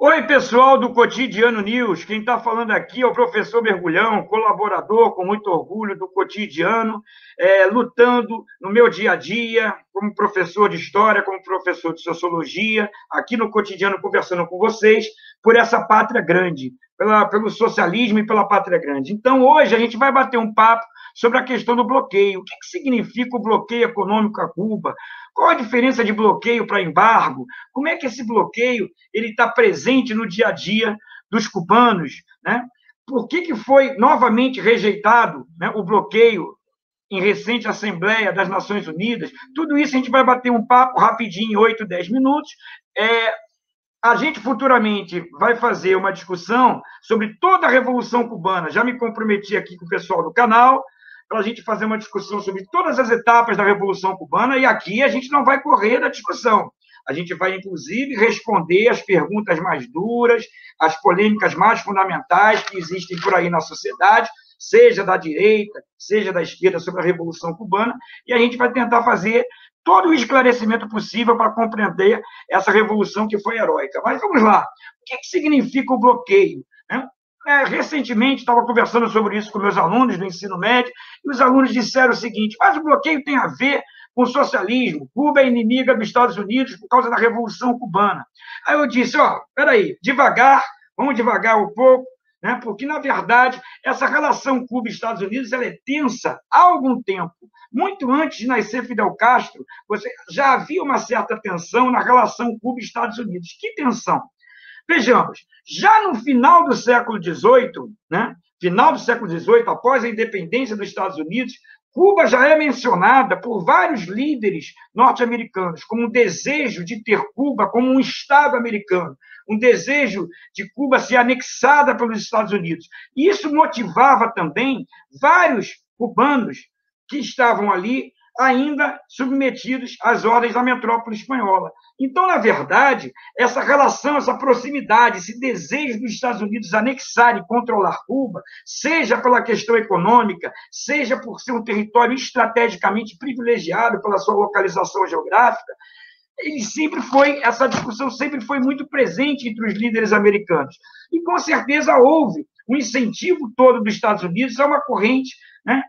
Oi, pessoal do Cotidiano News. Quem está falando aqui é o professor Mergulhão, colaborador com muito orgulho do Cotidiano, lutando no meu dia a dia, como professor de História, como professor de Sociologia, aqui no Cotidiano, conversando com vocês, por essa pátria grande, pelo socialismo e pela pátria grande. Então, hoje, a gente vai bater um papo sobre a questão do bloqueio. O que significa o bloqueio econômico a Cuba? Qual a diferença de bloqueio para embargo? Como é que esse bloqueio ele está presente no dia a dia dos cubanos? Né? Por que foi novamente rejeitado, né, o bloqueio em recente Assembleia das Nações Unidas? Tudo isso a gente vai bater um papo rapidinho, em 8, 10 minutos. A gente futuramente vai fazer uma discussão sobre toda a Revolução Cubana. Já me comprometi aqui com o pessoal do canal para a gente fazer uma discussão sobre todas as etapas da Revolução Cubana, e aqui a gente não vai correr da discussão. A gente vai, inclusive, responder as perguntas mais duras, as polêmicas mais fundamentais que existem por aí na sociedade, seja da direita, seja da esquerda, sobre a Revolução Cubana, e a gente vai tentar fazer todo o esclarecimento possível para compreender essa revolução que foi heróica. Mas vamos lá. O que significa o bloqueio? Recentemente, estava conversando sobre isso com meus alunos do ensino médio, e os alunos disseram o seguinte: mas o bloqueio tem a ver com o socialismo. Cuba é inimiga dos Estados Unidos por causa da Revolução Cubana. Aí eu disse, peraí, devagar, vamos devagar um pouco, né? Porque, na verdade, essa relação Cuba-Estados Unidos ela é tensa há algum tempo. Muito antes de nascer Fidel Castro, já havia uma certa tensão na relação Cuba-Estados Unidos. Que tensão? Vejamos, já no final do século XVIII, né, após a independência dos Estados Unidos, Cuba já é mencionada por vários líderes norte-americanos como um desejo de ter Cuba como um Estado americano, um desejo de Cuba ser anexada pelos Estados Unidos. E isso motivava também vários cubanos que estavam ali ainda submetidos às ordens da metrópole espanhola. Então, na verdade, essa relação, essa proximidade, esse desejo dos Estados Unidos anexar e controlar Cuba, seja pela questão econômica, seja por ser um território estrategicamente privilegiado pela sua localização geográfica, essa discussão sempre foi muito presente entre os líderes americanos. E, com certeza, houve um incentivo todo dos Estados Unidos a uma corrente, né,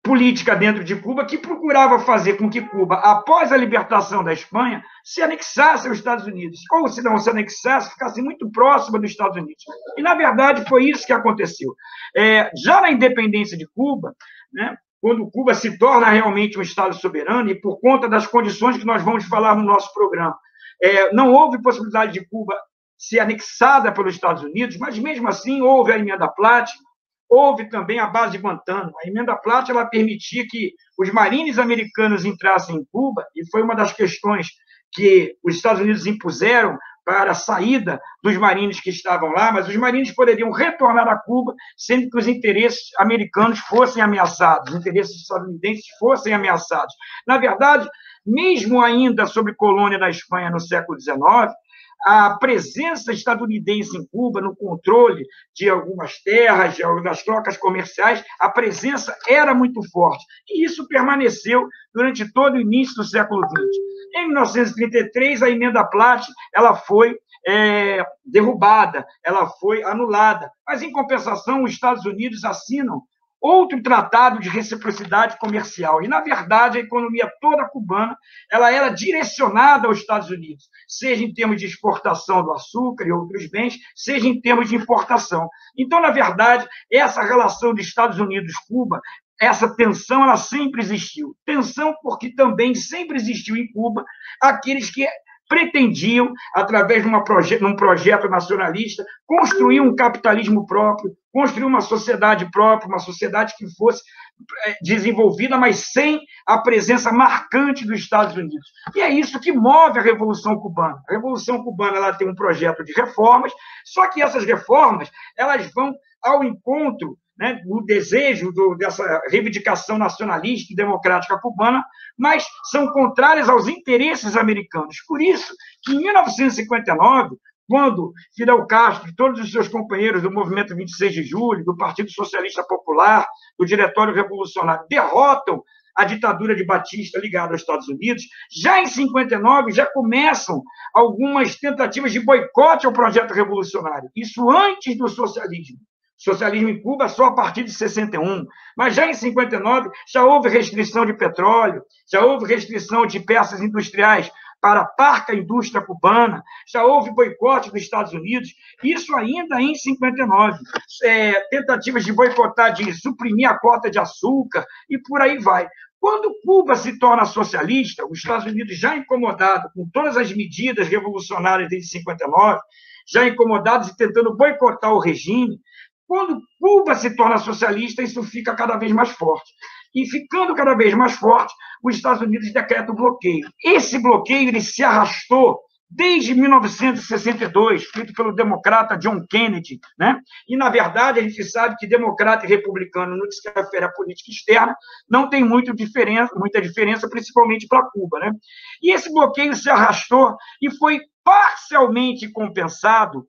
política dentro de Cuba que procurava fazer com que Cuba, após a libertação da Espanha, se anexasse aos Estados Unidos, ou se não se anexasse, ficasse muito próxima dos Estados Unidos. E, na verdade, foi isso que aconteceu. Já na independência de Cuba, né, quando Cuba se torna realmente um Estado soberano, e por conta das condições que nós vamos falar no nosso programa, não houve possibilidade de Cuba ser anexada pelos Estados Unidos, mas, mesmo assim, houve a Emenda Platt, houve também a base de Guantánamo. A Emenda Platt ela permitia que os marines americanos entrassem em Cuba, e foi uma das questões que os Estados Unidos impuseram para a saída dos marines que estavam lá, mas os marines poderiam retornar a Cuba sempre que os interesses americanos fossem ameaçados, os interesses estadunidenses fossem ameaçados. Na verdade, mesmo ainda sob colônia da Espanha no século XIX, a presença estadunidense em Cuba, no controle de algumas terras, das trocas comerciais, a presença era muito forte. E isso permaneceu durante todo o início do século XX. Em 1933, a Emenda Platt ela foi derrubada, ela foi anulada. Mas, em compensação, os Estados Unidos assinam outro tratado de reciprocidade comercial. E, na verdade, a economia toda cubana ela era direcionada aos Estados Unidos, seja em termos de exportação do açúcar e outros bens, seja em termos de importação. Então, na verdade, essa relação de Estados Unidos-Cuba, essa tensão, ela sempre existiu. Tensão porque também sempre existiu em Cuba aqueles que pretendiam, através de um projeto nacionalista, construir um capitalismo próprio, construir uma sociedade própria, uma sociedade que fosse desenvolvida, mas sem a presença marcante dos Estados Unidos. E é isso que move a Revolução Cubana. A Revolução Cubana ela tem um projeto de reformas, só que essas reformas elas vão ao encontro, né, o desejo dessa reivindicação nacionalista e democrática cubana, mas são contrárias aos interesses americanos. Por isso que, em 1959, quando Fidel Castro e todos os seus companheiros do Movimento 26 de Julho, do Partido Socialista Popular, do Diretório Revolucionário, derrotam a ditadura de Batista ligada aos Estados Unidos, já em 59 já começam algumas tentativas de boicote ao projeto revolucionário. Isso antes do socialismo. Socialismo em Cuba só a partir de 61, mas já em 59 já houve restrição de petróleo, já houve restrição de peças industriais para a parca indústria cubana, já houve boicote dos Estados Unidos, isso ainda em 59. Tentativas de boicotar, de suprimir a cota de açúcar, e por aí vai. Quando Cuba se torna socialista, os Estados Unidos já incomodados com todas as medidas revolucionárias desde 59, já incomodados e tentando boicotar o regime, quando Cuba se torna socialista, isso fica cada vez mais forte. E ficando cada vez mais forte, os Estados Unidos decretam o bloqueio. Esse bloqueio ele se arrastou desde 1962, feito pelo democrata John Kennedy, né? E, na verdade, a gente sabe que democrata e republicano, no que se refere à política externa, não tem muita diferença, principalmente para Cuba, né? E esse bloqueio se arrastou e foi parcialmente compensado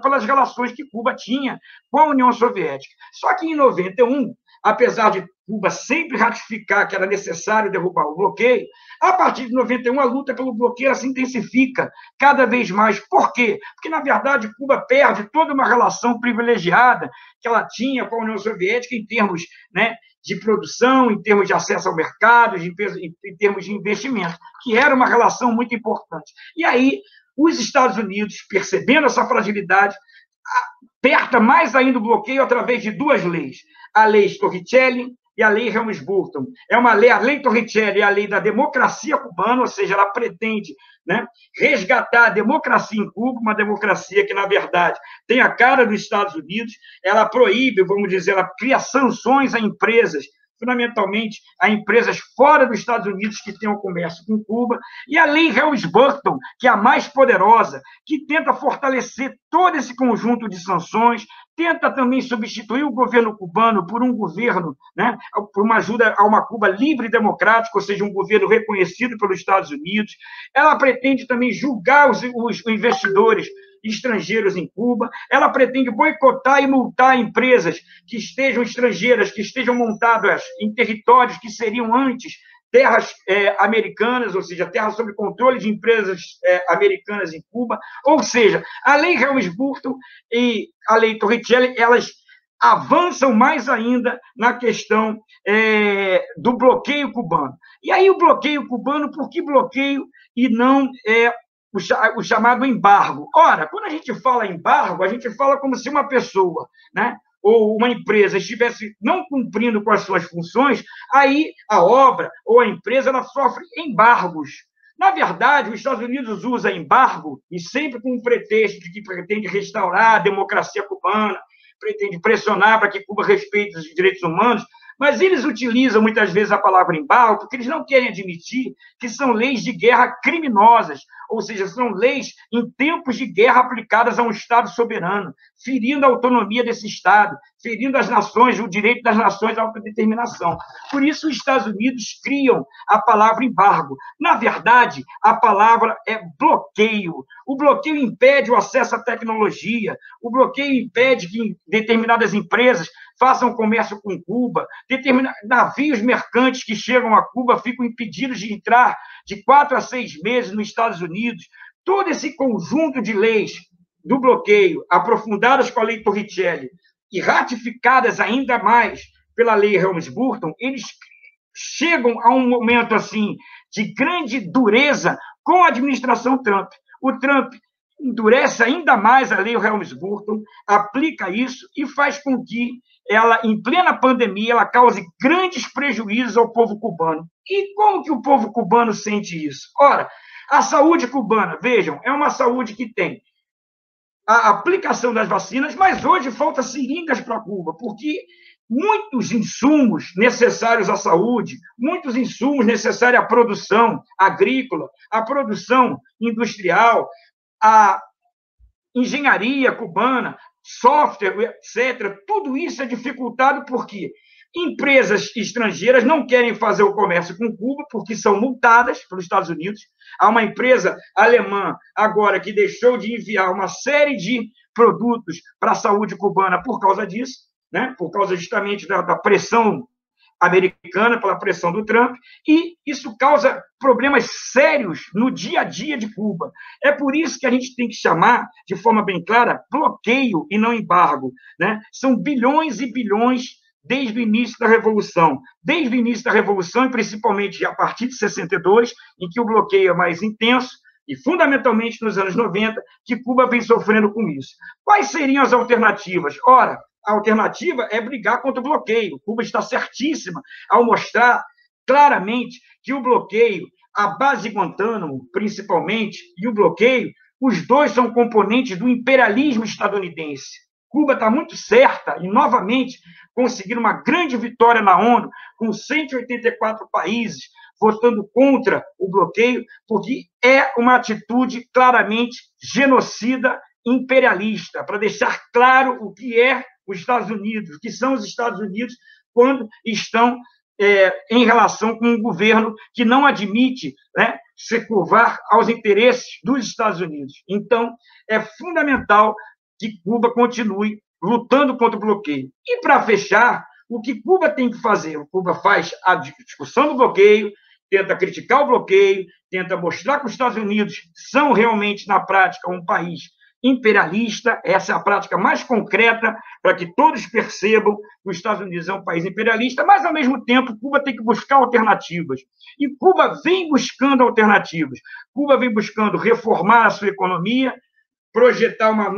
pelas relações que Cuba tinha com a União Soviética. Só que em 91, apesar de Cuba sempre ratificar que era necessário derrubar o bloqueio, a partir de 91 a luta pelo bloqueio se intensifica cada vez mais. Por quê? Porque, na verdade, Cuba perde toda uma relação privilegiada que ela tinha com a União Soviética em termos, né, de produção, em termos de acesso ao mercado, em termos de investimento, que era uma relação muito importante. E aí, os Estados Unidos, percebendo essa fragilidade, aperta mais ainda o bloqueio através de duas leis. A lei Torricelli e a lei Helms-Burton. A lei Torricelli é a lei da democracia cubana, ou seja, ela pretende, né, resgatar a democracia em Cuba, uma democracia que, na verdade, tem a cara dos Estados Unidos. Ela proíbe, vamos dizer, ela cria sanções a empresas, fundamentalmente a empresas fora dos Estados Unidos que tenham comércio com Cuba, e a lei Helms-Burton, que é a mais poderosa, que tenta fortalecer todo esse conjunto de sanções, tenta também substituir o governo cubano por um governo, né, por uma ajuda a uma Cuba livre e democrática, ou seja, um governo reconhecido pelos Estados Unidos. Ela pretende também julgar os investidores estrangeiros em Cuba, ela pretende boicotar e multar empresas que estejam estrangeiras, que estejam montadas em territórios que seriam antes terras americanas, ou seja, terras sob controle de empresas americanas em Cuba. Ou seja, a lei Helms-Burton e a lei Torricelli, elas avançam mais ainda na questão do bloqueio cubano. E aí o bloqueio cubano, por que bloqueio e não o chamado embargo? Ora, quando a gente fala embargo, a gente fala como se uma pessoa, né, ou uma empresa estivesse não cumprindo com as suas funções, aí a obra ou a empresa ela sofre embargos. Na verdade, os Estados Unidos usa embargo, e sempre com um pretexto de que pretende restaurar a democracia cubana, pretende pressionar para que Cuba respeite os direitos humanos, mas eles utilizam muitas vezes a palavra embargo porque eles não querem admitir que são leis de guerra criminosas, ou seja, são leis em tempos de guerra aplicadas a um Estado soberano, ferindo a autonomia desse Estado, ferindo as nações, o direito das nações à autodeterminação. Por isso, os Estados Unidos criam a palavra embargo. Na verdade, a palavra é bloqueio. O bloqueio impede o acesso à tecnologia, o bloqueio impede que determinadas empresas façam comércio com Cuba, navios mercantes que chegam a Cuba ficam impedidos de entrar de 4 a 6 meses nos Estados Unidos. Todo esse conjunto de leis do bloqueio, aprofundadas com a lei Torricelli e ratificadas ainda mais pela lei Helms-Burton, eles chegam a um momento assim de grande dureza com a administração Trump. O Trump endurece ainda mais a lei Helms-Burton, aplica isso e faz com que ela, em plena pandemia, ela cause grandes prejuízos ao povo cubano. E como que o povo cubano sente isso? Ora, a saúde cubana, vejam, é uma saúde que tem a aplicação das vacinas, mas hoje falta seringas para Cuba, porque muitos insumos necessários à saúde, muitos insumos necessários à produção agrícola, à produção industrial, à engenharia cubana, software, etc., tudo isso é dificultado porque empresas estrangeiras não querem fazer o comércio com Cuba porque são multadas pelos Estados Unidos. Há uma empresa alemã agora que deixou de enviar uma série de produtos para a saúde cubana por causa disso, né? Por causa justamente da pressão americana, pela pressão do Trump, e isso causa problemas sérios no dia a dia de Cuba. É por isso que a gente tem que chamar, de forma bem clara, bloqueio e não embargo, né? São bilhões e bilhões desde o início da Revolução. Desde o início da Revolução, e principalmente a partir de 62, em que o bloqueio é mais intenso, e fundamentalmente nos anos 90, que Cuba vem sofrendo com isso. Quais seriam as alternativas? Ora, a alternativa é brigar contra o bloqueio. Cuba está certíssima ao mostrar claramente que o bloqueio, a base Guantánamo, principalmente, e o bloqueio, os dois são componentes do imperialismo estadunidense. Cuba está muito certa em, novamente, conseguir uma grande vitória na ONU, com 184 países votando contra o bloqueio, porque é uma atitude claramente genocida imperialista, para deixar claro o que é os Estados Unidos, o que são os Estados Unidos quando estão em relação com um governo que não admite, né, se curvar aos interesses dos Estados Unidos. Então, é fundamental que Cuba continue lutando contra o bloqueio. E, para fechar, o que Cuba tem que fazer? O Cuba faz a discussão do bloqueio, tenta criticar o bloqueio, tenta mostrar que os Estados Unidos são realmente, na prática, um país imperialista. Essa é a prática mais concreta para que todos percebam que os Estados Unidos é um país imperialista, mas, ao mesmo tempo, Cuba tem que buscar alternativas. E Cuba vem buscando alternativas. Cuba vem buscando reformar a sua economia, projetar uma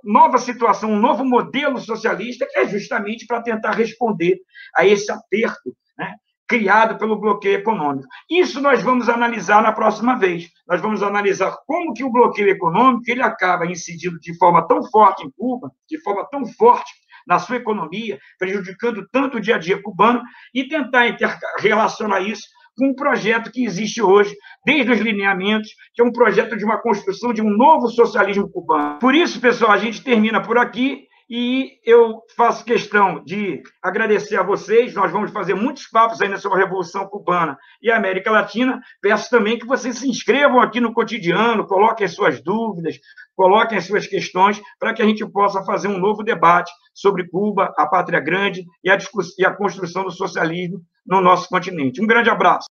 nova situação, um novo modelo socialista, que é justamente para tentar responder a esse aperto, né, criado pelo bloqueio econômico. Isso nós vamos analisar na próxima vez. Nós vamos analisar como que o bloqueio econômico ele acaba incidindo de forma tão forte em Cuba, de forma tão forte na sua economia, prejudicando tanto o dia a dia cubano, e tentar relacionar isso com um projeto que existe hoje, desde os lineamentos, que é um projeto de uma construção de um novo socialismo cubano. Por isso, pessoal, a gente termina por aqui. E eu faço questão de agradecer a vocês. Nós vamos fazer muitos papos ainda sobre a Revolução Cubana e a América Latina. Peço também que vocês se inscrevam aqui no Cotidiano, coloquem as suas dúvidas, coloquem as suas questões, para que a gente possa fazer um novo debate sobre Cuba, a pátria grande e a construção do socialismo no nosso continente. Um grande abraço.